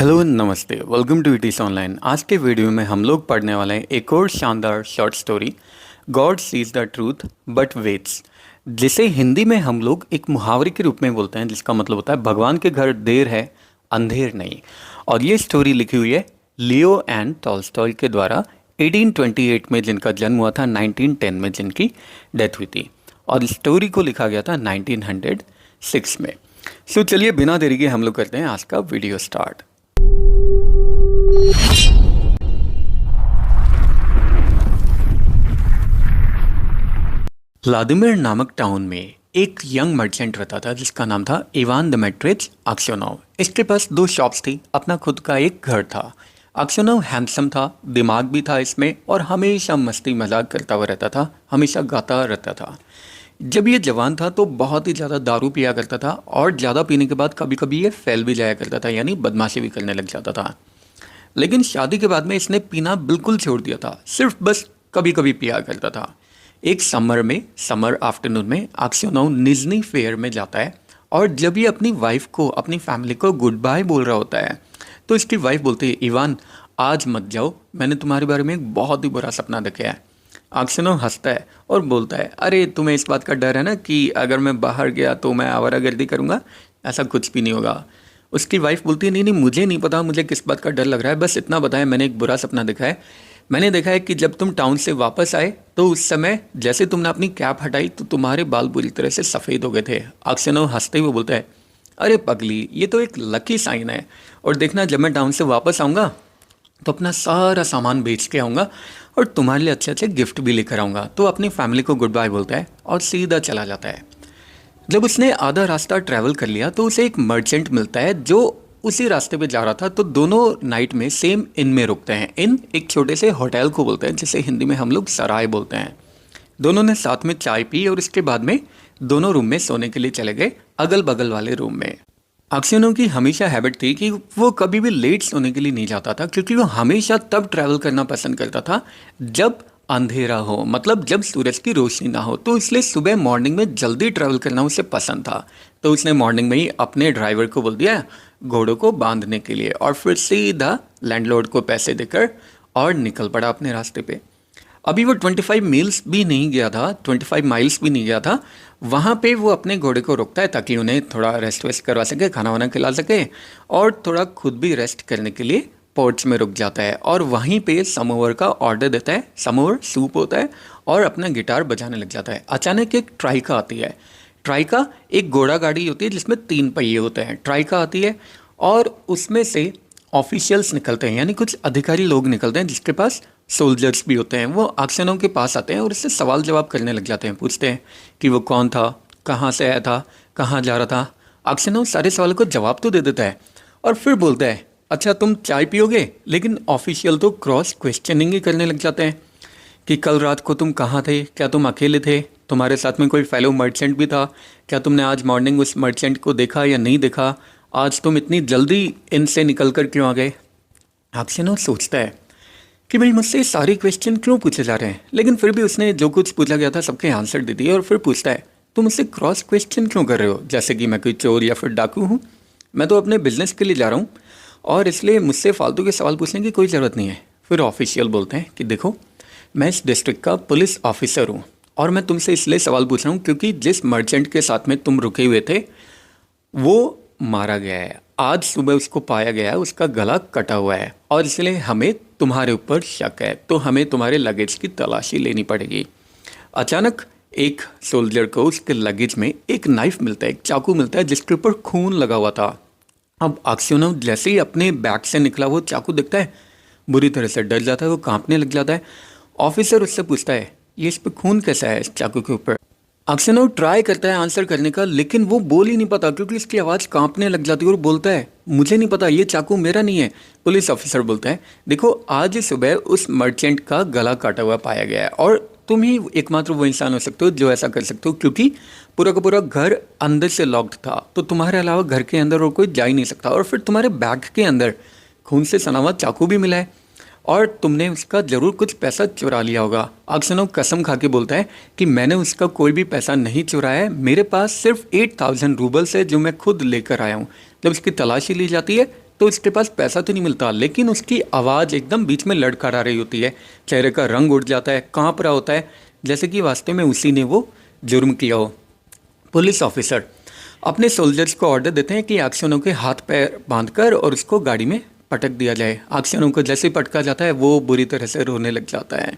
Hello नमस्ते, welcome to इटिस online. आज के वीडियो में हम लोग पढ़ने वाले हैं एक और शानदार short story, God sees the truth but weights, जिसे हिंदी में हम लोग एक मुहावरे के रूप में बोलते हैं, जिसका मतलब होता है भगवान के घर देर है अंधेर नहीं। और ये स्टोरी लिखी हुई है लियो एंड टॉल्स्टॉय के द्वारा 1828 में, जिनका जन्म हुआ था 1910 में, जिनकी डेथ हुई थी। और स्टोरी को लिखा गया था 1906 में। सो चलिए बिना देरी के हम लोग करते हैं आज का वीडियो स्टार्ट। व्लादिमीर नामक टाउन में एक यंग मर्चेंट रहता था जिसका नाम था इवान दिमित्रिच अक्सयोनोव। इसके पास दो शॉप्स थी, अपना खुद का एक घर था। अक्सयोनोव हैंडसम था, दिमाग भी था इसमें, और हमेशा मस्ती मजाक करता हुआ रहता था, हमेशा गाता रहता था। जब ये जवान था तो बहुत ही ज़्यादा दारू पिया करता था, और ज़्यादा पीने के बाद कभी कभी ये फैल भी जाया करता था, यानी बदमाशी भी करने लग जाता था। लेकिन शादी के बाद में इसने पीना बिल्कुल छोड़ दिया था, सिर्फ बस कभी कभी पिया करता था। एक समर आफ्टरनून में अक्सयोनोव निज़नी फेयर में जाता है, और जब ये अपनी वाइफ को, अपनी फैमिली को गुड बाय बोल रहा होता है, तो इसकी वाइफ बोलती है, इवान आज मत जाओ, मैंने तुम्हारे बारे में एक बहुत ही बुरा सपना देखा है। अक्सयोनोव हंसता है और बोलता है, अरे तुम्हें इस बात का डर है ना कि अगर मैं बाहर गया तो मैं आवारागर्दी करूँगा? ऐसा कुछ भी नहीं होगा। उसकी वाइफ बोलती है, नहीं नहीं, मुझे नहीं पता मुझे किस बात का डर लग रहा है, बस इतना बताया, मैंने एक बुरा सपना देखा है। मैंने देखा है कि जब तुम टाउन से वापस आए तो उस समय जैसे तुमने अपनी कैप हटाई तो तुम्हारे बाल पूरी तरह से सफ़ेद हो गए थे। अक्सयोनोव हंसते हुए बोलता है, अरे पगली, ये तो एक लकी साइन है, और देखना जब मैं टाउन से वापस आऊँगा तो अपना सारा सामान बेच के आऊँगा और तुम्हारे लिए अच्छे अच्छे गिफ्ट भी लेकर आऊँगा। तो अपनी फैमिली को गुड बाय बोलता है और सीधा चला जाता है। जब उसने आधा रास्ता ट्रैवल कर लिया तो उसे एक मर्चेंट मिलता है जो उसी रास्ते पे जा रहा था। तो दोनों नाइट में सेम इन में रुकते हैं। इन एक छोटे से होटल को बोलते हैं, जिसे हिंदी में हम लोग सराय बोलते हैं। दोनों ने साथ में चाय पी और उसके बाद में दोनों रूम में सोने के लिए चले गए, अगल बगल वाले रूम में। अक्सयोनोव की हमेशा हैबिट थी कि वो कभी भी लेट सोने के लिए नहीं जाता था, क्योंकि वो हमेशा तब ट्रैवल करना पसंद करता था जब अंधेरा हो, मतलब जब सूरज की रोशनी ना हो। तो इसलिए सुबह मॉर्निंग में जल्दी ट्रैवल करना उसे पसंद था। तो उसने मॉर्निंग में ही अपने ड्राइवर को बोल दिया घोड़ों को बांधने के लिए, और फिर सीधा लैंडलॉर्ड को पैसे देकर और निकल पड़ा अपने रास्ते पे। अभी वो 25 मील्स भी नहीं गया था, 25 माइल्स भी नहीं गया था। वहाँ पे वो अपने घोड़े को रोकता है ताकि उन्हें थोड़ा रेस्ट वेस्ट करवा सके, खाना वाना खिला सके, और थोड़ा खुद भी रेस्ट करने के लिए पोर्ट्स में रुक जाता है। और वहीं पे समोवर का ऑर्डर देता है, समोवर सूप होता है, और अपना गिटार बजाने लग जाता है। अचानक एक ट्राइका आती है। ट्राइका एक घोड़ा गाड़ी होती है जिसमें 3 पहिए होते हैं। ट्राइका आती है और उसमें से ऑफिशियल्स निकलते हैं, यानी कुछ अधिकारी लोग निकलते हैं जिसके पास सोल्जर्स भी होते हैं। वो अक्सयोनोव के पास आते हैं और इससे सवाल जवाब करने लग जाते हैं। पूछते हैं कि वो कौन था, कहाँ से आया था, कहाँ जा रहा था। अक्सयोनोव सारे सवालों को जवाब तो दे देता है और फिर बोलता है, अच्छा तुम चाय पियोगे? लेकिन ऑफिशियल तो क्रॉस क्वेश्चनिंग ही करने लग जाते हैं कि कल रात को तुम कहाँ थे, क्या तुम अकेले थे, तुम्हारे साथ में कोई फेलो मर्चेंट भी था, क्या तुमने आज मॉर्निंग उस मर्चेंट को देखा या नहीं देखा, आज तुम इतनी जल्दी इनसे निकल कर क्यों आ गए। अक्सयोनोव सोचता है कि भाई मुझसे सारे क्वेश्चन क्यों पूछे जा रहे हैं, लेकिन फिर भी उसने जो कुछ पूछा गया था सबके आंसर दे दिए। और फिर पूछता है, तुम मुझसे क्रॉस क्वेश्चन क्यों कर रहे हो, जैसे कि मैं कोई चोर या फिर डाकू हूँ? मैं तो अपने बिजनेस के लिए जा रहा हूँ और इसलिए मुझसे फालतू के सवाल पूछने की कोई ज़रूरत नहीं है। फिर ऑफिशियल बोलते हैं कि देखो, मैं इस डिस्ट्रिक्ट का पुलिस ऑफिसर हूँ और मैं तुमसे इसलिए सवाल पूछ रहा हूँ क्योंकि जिस मर्चेंट के साथ में तुम रुके हुए थे वो मारा गया है। आज सुबह उसको पाया गया है, उसका गला कटा हुआ है, और इसलिए हमें तुम्हारे ऊपर शक है, तो हमें तुम्हारे लगेज की तलाशी लेनी पड़ेगी। अचानक एक सोल्जर को उसके लगेज में एक नाइफ मिलता है, एक चाकू मिलता है जिसके ऊपर खून लगा हुआ था। अब अक्सयोनोव जैसे ही अपने बैग से निकला वो चाकू देखता है, बुरी तरह से डर जाता है, वो कांपने लग जाता है। ऑफिसर उससे पूछता है, ये इस पे खून कैसा है इस चाकू के ऊपर? अक्सयोनोव ट्राई करता है आंसर करने का, लेकिन वो बोल ही नहीं पाता क्योंकि इसकी आवाज़ कांपने लग जाती है और बोलता है, मुझे नहीं पता, ये चाकू मेरा नहीं है। पुलिस ऑफिसर बोलता है, देखो आज सुबह उस मर्चेंट का गला काटा हुआ पाया गया है और तुम ही एकमात्र वो इंसान हो सकते हो जो ऐसा कर सकते हो, क्योंकि पूरा का पूरा घर अंदर से लॉक्ड था, तो तुम्हारे अलावा घर के अंदर और कोई जा ही नहीं सकता। और फिर तुम्हारे बैग के अंदर खून से सना हुआ चाकू भी मिला है और तुमने उसका ज़रूर कुछ पैसा चुरा लिया होगा। अक्सयोनोव कसम खा के बोलता है कि मैंने उसका कोई भी पैसा नहीं चुराया है, मेरे पास सिर्फ 8000 रूबल्स है जो मैं खुद लेकर आया हूँ। जब उसकी तलाशी ली जाती है तो उसके पास पैसा तो नहीं मिलता, लेकिन उसकी आवाज़ एकदम बीच में लड़खड़ा रही होती है, चेहरे का रंग उड़ जाता है, कांप रहा होता है, जैसे कि वास्तव में उसी ने वो जुर्म किया हो। पुलिस ऑफिसर अपने सोल्जर्स को ऑर्डर देते हैं कि एक्शनों के हाथ पैर बांधकर और उसको गाड़ी में पटक दिया जाए। एक्शनों को जैसे ही पटका जाता है वो बुरी तरह से रोने लग जाता है।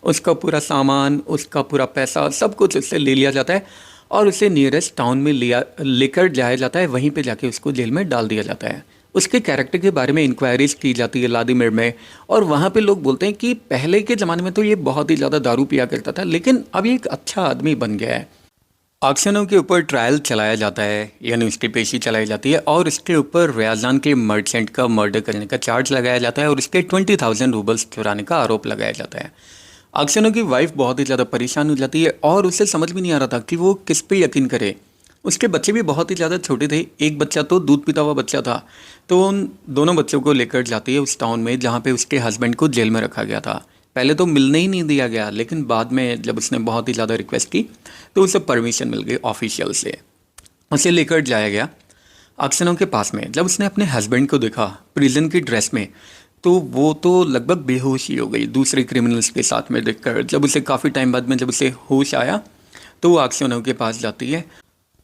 उसका पूरा सामान, उसका पूरा पैसा, सब कुछ उससे ले लिया जाता है और उसे नियरेस्ट टाउन में लेकर जाया जाता है। वहीं पे जाके उसको जेल में डाल दिया जाता है। उसके कैरेक्टर के बारे में इंक्वायरीज की जाती है व्लादिमीर में, और वहाँ पे लोग बोलते हैं कि पहले के ज़माने में तो ये बहुत ही ज़्यादा दारू पिया करता था, लेकिन अब ये एक अच्छा आदमी बन गया है। एक्शनों के ऊपर ट्रायल चलाया जाता है, यानी उसकी पेशी चलाई जाती है और इसके ऊपर रियाजान के मर्चेंट का मर्डर करने का चार्ज लगाया जाता है और उसके 20,000 रूबल्स चुराने का आरोप लगाया जाता है। एक्शनों की वाइफ बहुत ही ज़्यादा परेशान हो जाती है और उसे समझ भी नहीं आ रहा था कि वो किस पे यकीन करे। उसके बच्चे भी बहुत ही ज़्यादा छोटे थे, एक बच्चा तो दूध पीता हुआ बच्चा था। तो उन दोनों बच्चों को लेकर जाती है उस टाउन में जहाँ पे उसके हस्बैंड को जेल में रखा गया था। पहले तो मिलने ही नहीं दिया गया, लेकिन बाद में जब उसने बहुत ही ज़्यादा रिक्वेस्ट की तो उसे परमिशन मिल गई ऑफिशियल से। उसे लेकर जाया गया एक्शनों के पास में। जब उसने अपने हस्बैंड को देखा प्रिजन की ड्रेस में, तो वो तो लगभग बेहोश ही हो गई दूसरे क्रिमिनल्स के साथ में देखकर। जब उसे काफ़ी टाइम बाद में जब उसे होश आया तो वो एक्शनों के पास जाती है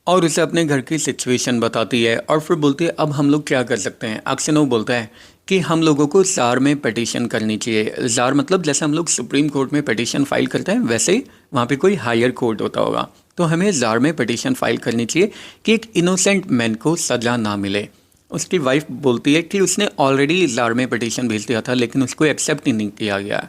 और उसे अपने घर की सिचुएशन बताती है और फिर बोलती है अब हम लोग क्या कर सकते हैं। एक्शनों बोलता है कि हम लोगों को जार में पिटीशन करनी चाहिए। जार मतलब जैसे हम लोग सुप्रीम कोर्ट में पिटीशन फाइल करते हैं, वैसे ही वहाँ पे कोई हायर कोर्ट होता होगा। तो हमें जार में पिटीशन फाइल करनी चाहिए कि एक इनोसेंट मैन को सज़ा ना मिले। उसकी वाइफ बोलती है कि उसने ऑलरेडी जार में पिटीशन भेज दिया था, लेकिन उसको एक्सेप्ट ही नहीं किया गया।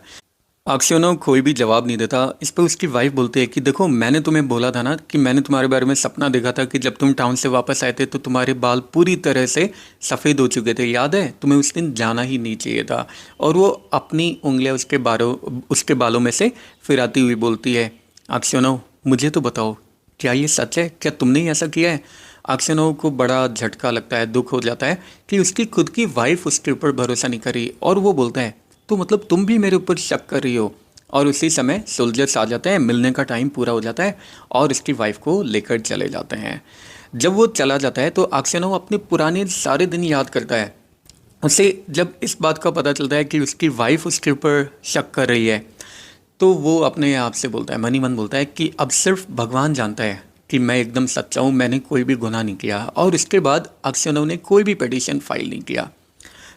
अक्षयों कोई भी जवाब नहीं देता। इस पर उसकी वाइफ बोलती है कि देखो मैंने तुम्हें बोला था ना कि मैंने तुम्हारे बारे में सपना देखा था कि जब तुम टाउन से वापस आए थे तो तुम्हारे बाल पूरी तरह से सफ़ेद हो चुके थे, याद है? तुम्हें उस दिन जाना ही नहीं चाहिए था। और वो अपनी उंगलियां उसके बालों में से फिराती हुई बोलती है, अक्षयों मुझे तो बताओ क्या ये सच है? क्या तुमने ही ऐसा किया है? अक्षयों को बड़ा झटका लगता है, दुख हो जाता है कि उसकी खुद की वाइफ उसके ऊपर भरोसा नहीं करी। और वो बोलता है तो मतलब तुम भी मेरे ऊपर शक कर रही हो? और उसी समय सोल्जर्स आ जाते हैं, मिलने का टाइम पूरा हो जाता है और उसकी वाइफ को लेकर चले जाते हैं। जब वो चला जाता है तो अक्षयों अपने पुराने सारे दिन याद करता है। उसे जब इस बात का पता चलता है कि उसकी वाइफ उसके ऊपर शक कर रही है तो वो अपने आप से बोलता है, मन ही मन बोलता है कि अब सिर्फ भगवान जानता है कि मैं एकदम सच्चा हूँ, मैंने कोई भी गुनाह नहीं किया। और इसके बाद अक्षयों ने कोई भी पिटीशन फाइल नहीं किया।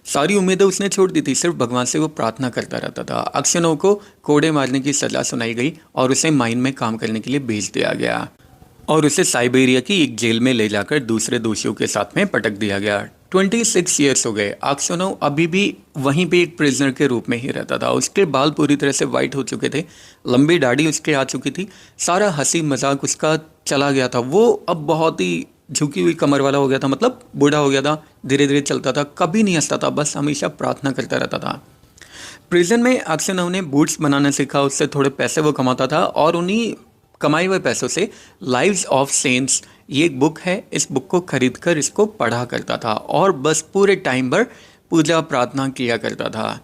सारी उम्मीदें उसने छोड़ दी थी, सिर्फ भगवान से वो प्रार्थना करता रहता था। अक्षयों को कोड़े मारने की सज़ा सुनाई गई और उसे माइन में काम करने के लिए भेज दिया गया और उसे साइबेरिया की एक जेल में ले जाकर दूसरे दोषियों के साथ में पटक दिया गया। 26 ईयर्स हो गए। अक्षयों अभी भी वहीं पे एक प्रिजनर के रूप में ही रहता था। उसके बाल पूरी तरह से वाइट हो चुके थे, लंबी दाढ़ी उसके आ चुकी थी, सारा हंसी मजाक उसका चला गया था। वो अब बहुत ही झुकी हुई कमर वाला हो गया था, मतलब बूढ़ा हो गया था, धीरे धीरे चलता था, कभी नहीं हंसता था, बस हमेशा प्रार्थना करता रहता था। प्रिजन में अक्षयों ने बूट्स बनाना सीखा, उससे थोड़े पैसे वो कमाता था और उन्हीं कमाए हुए पैसों से लाइव्स ऑफ सेंट्स, ये एक बुक है, इस बुक को खरीद कर इसको पढ़ा करता था और बस पूरे टाइम भर पूजा प्रार्थना किया करता था।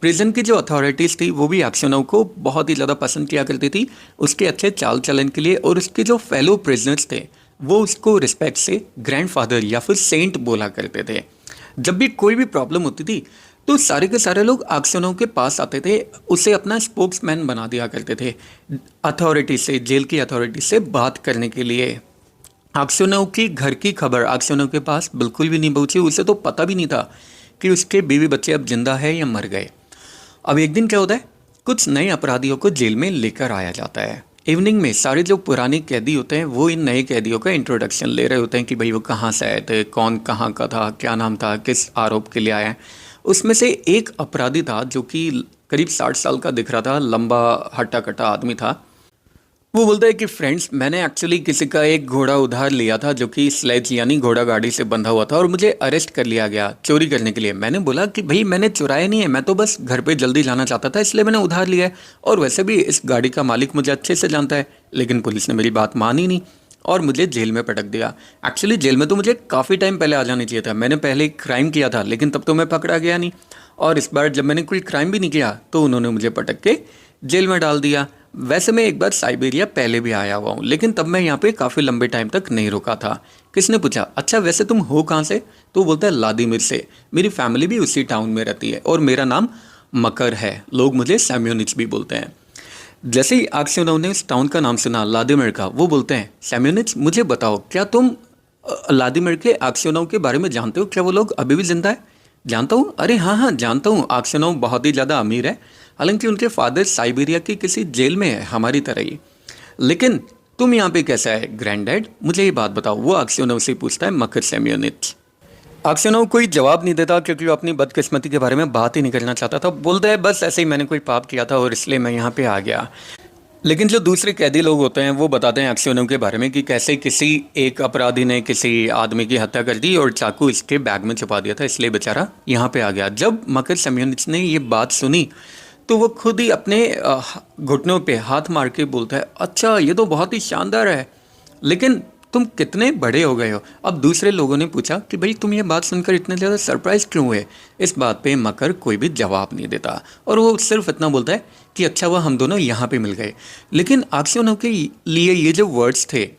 प्रिजन की जो अथॉरिटीज़ थी वो भी अक्षयों को बहुत ही ज़्यादा पसंद किया करती थी उसके अच्छे चाल चलन के लिए, और उसके जो फेलो प्रिजनर्स थे वो उसको रिस्पेक्ट से ग्रैंडफादर या फिर सेंट बोला करते थे। जब भी कोई भी प्रॉब्लम होती थी तो सारे के सारे लोग अक्षयों के पास आते थे, उसे अपना स्पोक्समैन बना दिया करते थे अथॉरिटी से, जेल की अथॉरिटी से बात करने के लिए। अक्षयों की घर की खबर अक्षयों के पास बिल्कुल भी नहीं पहुंची। उसे तो पता भी नहीं था कि उसके बीवी बच्चे अब जिंदा है या मर गए। अब एक दिन क्या होता है, कुछ नए अपराधियों को जेल में लेकर आया जाता है। इवनिंग में सारे जो पुराने कैदी होते हैं वो इन नए कैदियों का इंट्रोडक्शन ले रहे होते हैं कि भाई वो कहाँ से आए थे, कौन कहाँ का था, क्या नाम था, किस आरोप के लिए आए हैं। उसमें से एक अपराधी था जो कि करीब 60 साल का दिख रहा था, लंबा हट्टा कट्टा आदमी था। वो बोलता है कि फ्रेंड्स, मैंने एक्चुअली किसी का एक घोड़ा उधार लिया था जो कि स्लेज यानी घोड़ा गाड़ी से बंधा हुआ था और मुझे अरेस्ट कर लिया गया चोरी करने के लिए। मैंने बोला कि भाई मैंने चुराया नहीं है, मैं तो बस घर पे जल्दी जाना चाहता था इसलिए मैंने उधार लिया है, और वैसे भी इस गाड़ी का मालिक मुझे अच्छे से जानता है। लेकिन पुलिस ने मेरी बात मानी नहीं और मुझे जेल में पटक दिया। एक्चुअली जेल में तो मुझे काफ़ी टाइम पहले आ जाना चाहिए था, मैंने पहले एक क्राइम किया था लेकिन तब तो मैं पकड़ा गया नहीं, और इस बार जब मैंने कोई क्राइम भी नहीं किया तो उन्होंने मुझे पटक के जेल में डाल दिया। वैसे मैं एक बार साइबेरिया पहले भी आया हुआ हूँ, लेकिन तब मैं यहाँ पे काफ़ी लंबे टाइम तक नहीं रुका था। किसने पूछा, अच्छा वैसे तुम हो कहाँ से? तो वो बोलता है व्लादिमीर से, मेरी फैमिली भी उसी टाउन में रहती है और मेरा नाम मकर है, लोग मुझे सैम्योनिच भी बोलते हैं। जैसे ही आक्सियोनोव ने उस टाउन का नाम सुना व्लादिमीर का, वो बोलते हैं सैम्योनिच मुझे बताओ, क्या तुम व्लादिमीर के आक्सियोनोव के बारे में जानते हो? क्या वो लोग अभी भी जिंदा है? जानता हूँ, अरे हाँ हाँ जानता हूँ, आक्सियोनोव बहुत ही ज़्यादा अमीर है, हालांकि उनके फादर साइबेरिया की किसी जेल में है हमारी तरह ही। लेकिन तुम यहाँ पे कैसा है ग्रैंडडैड, मुझे ये बात बताओ, वो आक्सियोनोव से पूछता है मकर सैम्योनिच। अक्सर कोई जवाब नहीं देता क्योंकि वो अपनी बदकिस्मती के बारे में बात ही नहीं करना चाहता था। बोलता है बस ऐसे ही मैंने कोई पाप किया था और इसलिए मैं यहाँ पे आ गया। लेकिन जो दूसरे कैदी लोग होते हैं वो बताते हैं अक्सियोनोव के बारे में कि कैसे किसी एक अपराधी ने किसी आदमी की हत्या कर दी और चाकू इसके बैग में छुपा दिया था, इसलिए बेचारा यहाँ पे आ गया। जब मकर सैम्योनिच ने ये बात सुनी तो वो खुद ही अपने घुटनों पे हाथ मार के बोलता है, अच्छा ये तो बहुत ही शानदार है, लेकिन तुम कितने बड़े हो गए हो? अब दूसरे लोगों ने पूछा कि भाई तुम ये बात सुनकर इतने ज़्यादा सरप्राइज क्यों हुए? इस बात पे मकर कोई भी जवाब नहीं देता और वो सिर्फ इतना बोलता है कि अच्छा हुआ हम दोनों यहाँ पे मिल गए। लेकिन आक्सियोनोव के लिए ये जो वर्ड्स थे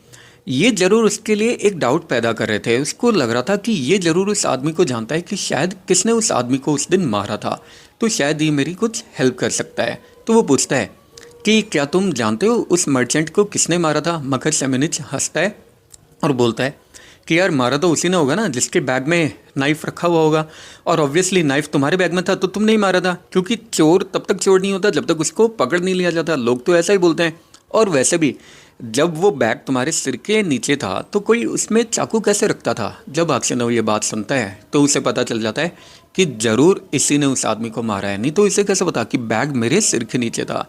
ये ज़रूर उसके लिए एक डाउट पैदा कर रहे थे। उसको लग रहा था कि ये ज़रूर उस आदमी को जानता है कि शायद किसने उस आदमी को उस दिन मारा था, तो शायद ये मेरी कुछ हेल्प कर सकता है। तो वो पूछता है कि क्या तुम जानते हो उस मर्चेंट को किसने मारा था? मकर सैम्योनिच हंसता है और बोलता है कि यार मारा तो उसी ने होगा ना जिसके बैग में नाइफ़ रखा हुआ होगा, और ऑब्वियसली नाइफ़ तुम्हारे बैग में था तो तुमने ही मारा था, क्योंकि चोर तब तक चोर नहीं होता जब तक उसको पकड़ नहीं लिया जाता। लोग तो ऐसा ही बोलते हैं। और वैसे भी जब वो बैग तुम्हारे सिर के नीचे था तो कोई उसमें चाकू कैसे रखता था? जब आक्सियोनोव ये बात सुनता है तो उसे पता चल जाता है कि ज़रूर इसी ने उस आदमी को मारा है, नहीं तो इसे कैसे पता कि बैग मेरे सिर के नीचे था।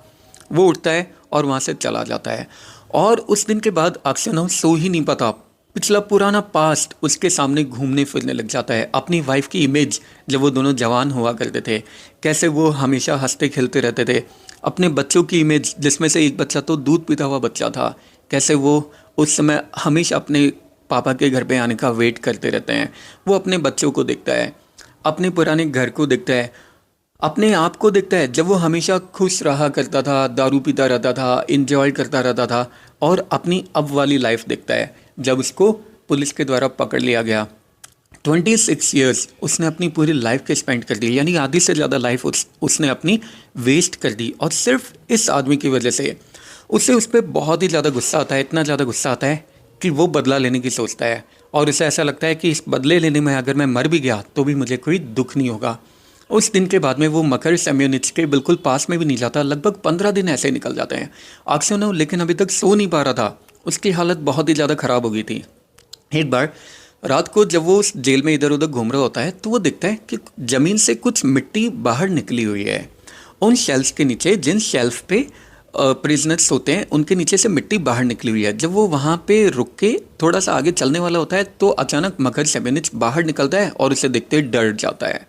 वो उठता है और वहाँ से चला जाता है। और उस दिन के बाद आक्सियोनोव सो ही नहीं पाता। पिछला पुराना पास्ट उसके सामने घूमने फिरने लग जाता है। अपनी वाइफ की इमेज, जब वो दोनों जवान हुआ करते थे, कैसे वो हमेशा हंसते खेलते रहते थे। अपने बच्चों की इमेज, जिसमें से एक बच्चा तो दूध पीता हुआ बच्चा था, कैसे वो उस समय हमेशा अपने पापा के घर पे आने का वेट करते रहते हैं। वो अपने बच्चों को देखता है, अपने पुराने घर को देखता है, अपने आप को देखता है जब वो हमेशा खुश रहा करता था, दारू पीता रहता था, इंजॉय करता रहता था, और अपनी अब वाली लाइफ देखता है जब उसको पुलिस के द्वारा पकड़ लिया गया। 26 ईयर्स उसने अपनी पूरी लाइफ के स्पेंड कर दी, यानी आधी से ज़्यादा लाइफ उसने अपनी वेस्ट कर दी, और सिर्फ इस आदमी की वजह से उसे उस पर बहुत ही ज़्यादा गुस्सा आता है। इतना ज़्यादा गुस्सा आता है कि वो बदला लेने की सोचता है, और उसे ऐसा लगता है कि इस बदले लेने में अगर मैं मर भी गया तो भी मुझे कोई दुख नहीं होगा। उस दिन के बाद में वो मकर सैम्योनिच के बिल्कुल पास में भी नहीं जाता। लगभग 15 दिन ऐसे निकल जाते हैं। आक्सियोनोव लेकिन अभी तक सो नहीं पा रहा था, उसकी हालत बहुत ही ज़्यादा ख़राब हो गई थी। एक बार रात को जब वो उस जेल में इधर उधर घूम रहा होता है तो वो देखता है कि ज़मीन से कुछ मिट्टी बाहर निकली हुई है। उन शेल्फ के नीचे, जिन शेल्फ पे प्रिजनर्स होते हैं, उनके नीचे से मिट्टी बाहर निकली हुई है। जब वो वहाँ पे रुक के थोड़ा सा आगे चलने वाला होता है तो अचानक मकर सैम्योनिच बाहर निकलता है और उसे देखते डर जाता है।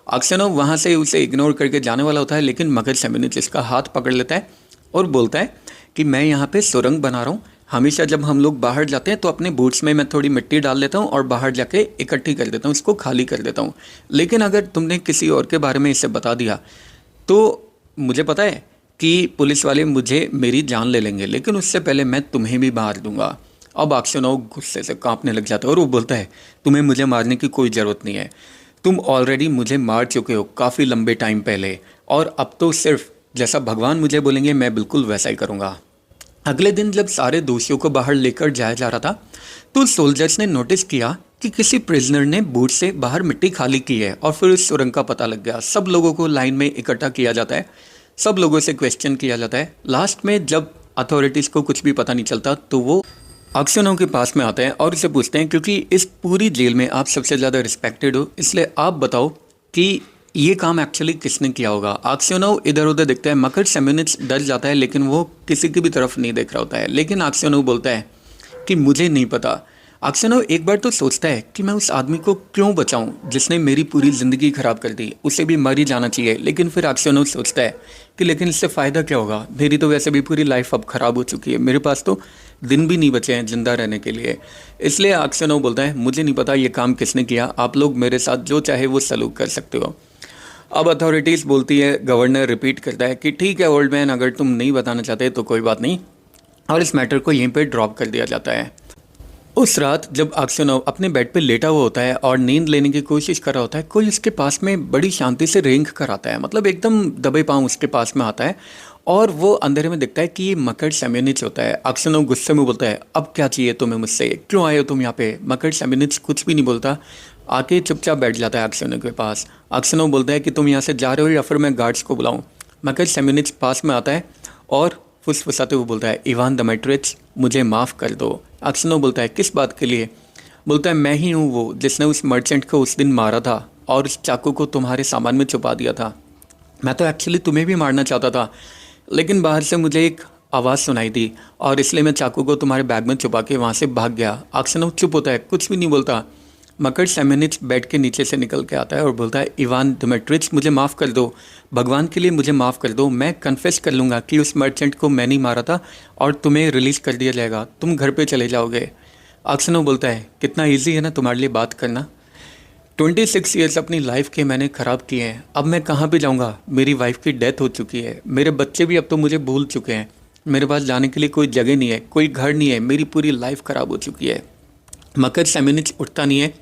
आक्सियोनोव वहाँ से उसे इग्नोर करके जाने वाला होता है, लेकिन मकर सैम्योनिच इसका हाथ पकड़ लेता है और बोलता है कि मैं यहाँ पे सुरंग बना रहा हूँ। हमेशा जब हम लोग बाहर जाते हैं तो अपने बूट्स में मैं थोड़ी मिट्टी डाल लेता हूँ और बाहर जाके इकट्ठी कर देता हूँ, इसको खाली कर देता हूँ। लेकिन अगर तुमने किसी और के बारे में इसे बता दिया तो मुझे पता है कि पुलिस वाले मुझे मेरी जान ले लेंगे, लेकिन उससे पहले मैं तुम्हें भी मार दूंगा। अब आक्सियोनोव गुस्से से कांपने लग जाता है और वो बोलता है तुम्हें मुझे मारने की कोई ज़रूरत नहीं है, तुम ऑलरेडी मुझे मार चुके हो काफ़ी लंबे टाइम पहले, और अब तो सिर्फ जैसा भगवान मुझे बोलेंगे मैं बिल्कुल वैसा ही करूँगा। अगले दिन जब सारे दोषियों को बाहर लेकर जाया जा रहा था तो सोल्जर्स ने नोटिस किया कि किसी प्रिजनर ने बूट से बाहर मिट्टी खाली की है, और फिर उस सुरंग का पता लग गया। सब लोगों को लाइन में इकट्ठा किया जाता है, सब लोगों से क्वेश्चन किया जाता है। लास्ट में जब अथॉरिटीज़ को कुछ भी पता नहीं चलता तो वो आक्सियोनोव के पास में आते हैं और उसे पूछते हैं, क्योंकि इस पूरी जेल में आप सबसे ज़्यादा रिस्पेक्टेड हो, इसलिए आप बताओ कि ये काम एक्चुअली किसने किया होगा। आक्सियोनोव इधर उधर देखता है, मकर सैम्योनिच डर जाता है लेकिन वो किसी की भी तरफ नहीं देख रहा होता है। लेकिन आक्सियोनोव बोलता है कि मुझे नहीं पता। आक्सियोनोव एक बार तो सोचता है कि मैं उस आदमी को क्यों बचाऊं जिसने मेरी पूरी ज़िंदगी ख़राब कर दी, उसे भी मर ही जाना चाहिए। लेकिन फिर आक्सियोनोव सोचता है कि लेकिन इससे फ़ायदा क्या होगा, मेरी तो वैसे भी पूरी लाइफ अब ख़राब हो चुकी है, मेरे पास तो दिन भी नहीं बचे हैं ज़िंदा रहने के लिए। इसलिए आक्सियोनोव बोलता है मुझे नहीं पता ये काम किसने किया, आप लोग मेरे साथ जो चाहे वो सलूक कर सकते हो। अब अथॉरिटीज़ बोलती है, गवर्नर रिपीट करता है कि ठीक है ओल्ड मैन, अगर तुम नहीं बताना चाहते तो कोई बात नहीं, और इस मैटर को यहीं पे ड्रॉप कर दिया जाता है। उस रात जब अक्षय अपने बेड पे लेटा हुआ होता है और नींद लेने की कोशिश कर रहा होता है, कोई उसके पास में बड़ी शांति से रेंग कर आता है, मतलब एकदम दबे पाँव उसके पास में आता है, और वो अंधेरे में देखता है कि ये मकर सेम्यूनिच होता है। अक्षय गुस्से में बोलता है, अब क्या चाहिए तुम्हें मुझसे, क्यों आए हो तुम यहाँ पे। मकर सेम्यूनिच कुछ भी नहीं बोलता, आके चुपचाप बैठ जाता है अक्षय के पास। अक्षय बोलता है कि तुम यहाँ से जा रहे हो या फिर मैं गार्ड्स को बुलाऊँ। मकर सेम्यूनिच पास में आता है और फुसफुसाते हुए बोलता है, इवान दिमित्रिच, मुझे माफ़ कर दो। अक्षय बोलता है, किस बात के लिए। बोलता है, मैं ही हूँ वो जिसने उस मर्चेंट को उस दिन मारा था और उस चाकू को तुम्हारे सामान में छुपा दिया था। मैं तो एक्चुअली तुम्हें भी मारना चाहता था, लेकिन बाहर से मुझे एक आवाज़ सुनाई दी और इसलिए मैं चाकू को तुम्हारे बैग में छुपा के वहाँ से भाग गया। अक्षय चुप होता है, कुछ भी नहीं बोलता। मकर सेम्यूनिच बेड के नीचे से निकल के आता है और बोलता है, इवान दिमित्रिच, मुझे माफ़ कर दो, भगवान के लिए मुझे माफ़ कर दो। मैं कन्फेस कर लूँगा कि उस मर्चेंट को मैंने ही मारा था और तुम्हें रिलीज़ कर दिया जाएगा, तुम घर पे चले जाओगे। अक्षय बोलता है, कितना ईजी है ना तुम्हारे लिए बात करना। 26 ईयर्स अपनी लाइफ के मैंने ख़राब किए हैं, अब मैं कहाँ पे जाऊँगा। मेरी वाइफ की डेथ हो चुकी है, मेरे बच्चे भी अब तो मुझे भूल चुके हैं, मेरे पास जाने के लिए कोई जगह नहीं है, कोई घर नहीं है, मेरी पूरी लाइफ ख़राब हो चुकी है। मकर सेम्यूनिच उठता नहीं है,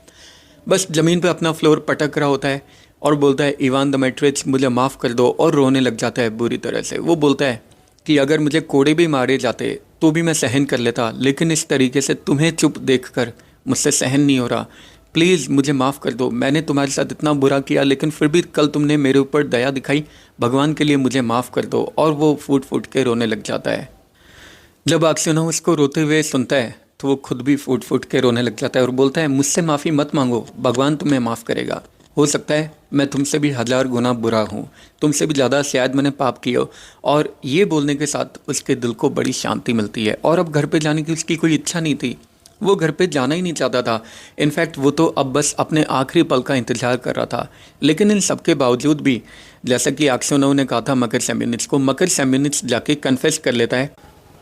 बस ज़मीन पे अपना फ्लोर पटक रहा होता है और बोलता है, इवान दिमित्रिच, मुझे माफ़ कर दो, और रोने लग जाता है बुरी तरह से। वो बोलता है कि अगर मुझे कोड़े भी मारे जाते तो भी मैं सहन कर लेता, लेकिन इस तरीके से तुम्हें चुप देखकर मुझसे सहन नहीं हो रहा। प्लीज़ मुझे माफ़ कर दो, मैंने तुम्हारे साथ इतना बुरा किया, लेकिन फिर भी कल तुमने मेरे ऊपर दया दिखाई, भगवान के लिए मुझे माफ़ कर दो। और वो फूट फूट के रोने लग जाता है। जब अक्षय उसको रोते हुए सुनता है तो वो खुद भी फूट फूट के रोने लग जाता है और बोलता है, मुझसे माफ़ी मत मांगो, भगवान तुम्हें माफ़ करेगा। हो सकता है मैं तुमसे भी 1000 गुना बुरा हूँ, तुमसे भी ज़्यादा शायद मैंने पाप किया हो। और ये बोलने के साथ उसके दिल को बड़ी शांति मिलती है और अब घर पे जाने की उसकी कोई इच्छा नहीं थी, वो घर पे जाना ही नहीं चाहता था। इनफैक्ट वो तो अब बस अपने आखिरी पल का इंतज़ार कर रहा था। लेकिन इन सब के बावजूद भी, जैसा कि अक्षय ने कहा था मकर सेम्यूनिच को, मकर सेम्यूनिच जाके कन्फेस कर लेता है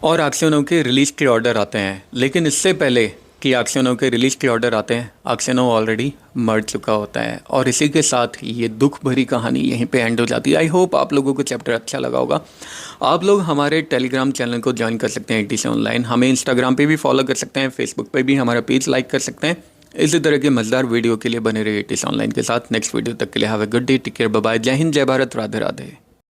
और अक्षय के रिलीज़ के ऑर्डर आते हैं। लेकिन इससे पहले कि अक्षय के रिलीज़ के ऑर्डर आते हैं, अक्षय ऑलरेडी मर चुका होता है। और इसी के साथ ये दुख भरी कहानी यहीं पे एंड हो जाती है। आई होप आप लोगों को चैप्टर अच्छा लगा होगा। आप लोग हमारे टेलीग्राम चैनल को ज्वाइन कर सकते हैं, ATC ऑनलाइन। हमें इंस्टाग्राम पे भी फॉलो कर सकते हैं, फेसबुक पे भी हमारा पेज लाइक कर सकते हैं। इसी तरह के मज़ेदार वीडियो के लिए बने रहिए ATC ऑनलाइन के साथ। नेक्स्ट वीडियो तक के लिए have a good day, take care, bye bye, जय हिंद, जय भारत, राधे राधे।